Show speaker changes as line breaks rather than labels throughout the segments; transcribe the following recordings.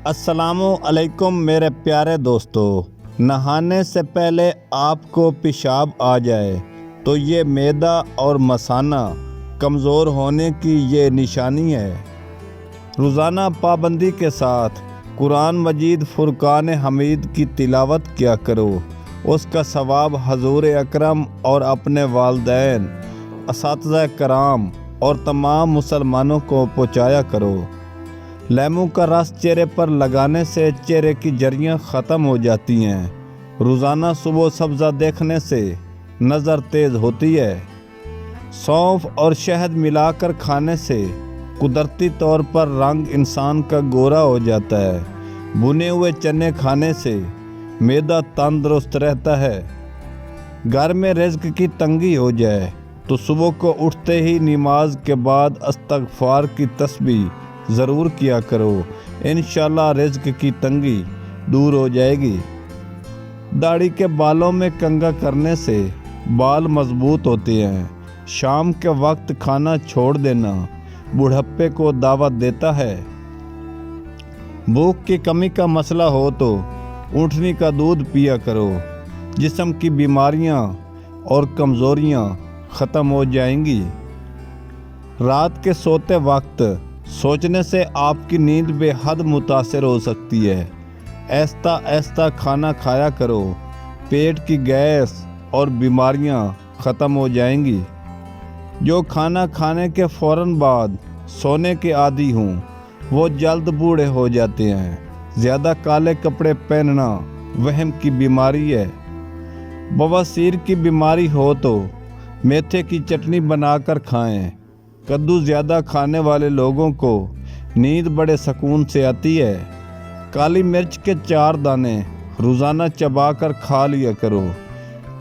السلام علیکم میرے پیارے دوستو، نہانے سے پہلے آپ کو پیشاب آ جائے تو یہ معدہ اور مثانہ کمزور ہونے کی یہ نشانی ہے۔ روزانہ پابندی کے ساتھ قرآن مجید فرقان حمید کی تلاوت کیا کرو، اس کا ثواب حضور اکرم اور اپنے والدین، اساتذہ کرام اور تمام مسلمانوں کو پہنچایا کرو۔ لیموں کا رس چہرے پر لگانے سے چہرے کی جریاں ختم ہو جاتی ہیں۔ روزانہ صبح سبزہ دیکھنے سے نظر تیز ہوتی ہے۔ سونف اور شہد ملا کر کھانے سے قدرتی طور پر رنگ انسان کا گورا ہو جاتا ہے۔ بھنے ہوئے چنے کھانے سے معدہ تندرست رہتا ہے۔ گھر میں رزق کی تنگی ہو جائے تو صبح کو اٹھتے ہی نماز کے بعد استغفار کی تسبیح ضرور کیا کرو، انشاءاللہ رزق کی تنگی دور ہو جائے گی۔ داڑھی کے بالوں میں کنگھا کرنے سے بال مضبوط ہوتے ہیں۔ شام کے وقت کھانا چھوڑ دینا بڑھاپے کو دعوت دیتا ہے۔ بھوک کی کمی کا مسئلہ ہو تو اونٹنی کا دودھ پیا کرو، جسم کی بیماریاں اور کمزوریاں ختم ہو جائیں گی۔ رات کے سوتے وقت سوچنے سے آپ کی نیند بے حد متاثر ہو سکتی ہے۔ آہستہ آہستہ کھانا کھایا کرو، پیٹ کی گیس اور بیماریاں ختم ہو جائیں گی۔ جو کھانا کھانے کے فوراً بعد سونے کے عادی ہوں وہ جلد بوڑھے ہو جاتے ہیں۔ زیادہ کالے کپڑے پہننا وہم کی بیماری ہے۔ بواسیر کی بیماری ہو تو میتھے کی چٹنی بنا کر کھائیں۔ کدو زیادہ کھانے والے لوگوں کو نیند بڑے سکون سے آتی ہے۔ کالی مرچ کے 4 دانے روزانہ چبا کر کھا لیا کرو۔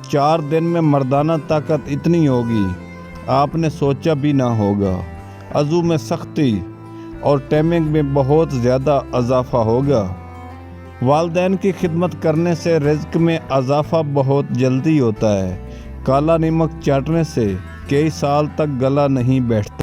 4 دن میں مردانہ طاقت اتنی ہوگی آپ نے سوچا بھی نہ ہوگا۔ عضو میں سختی اور ٹیمنگ میں بہت زیادہ اضافہ ہوگا۔ والدین کی خدمت کرنے سے رزق میں اضافہ بہت جلدی ہوتا ہے۔ کالا نمک چاٹنے سے کئی سال تک گلا نہیں بیٹھتا۔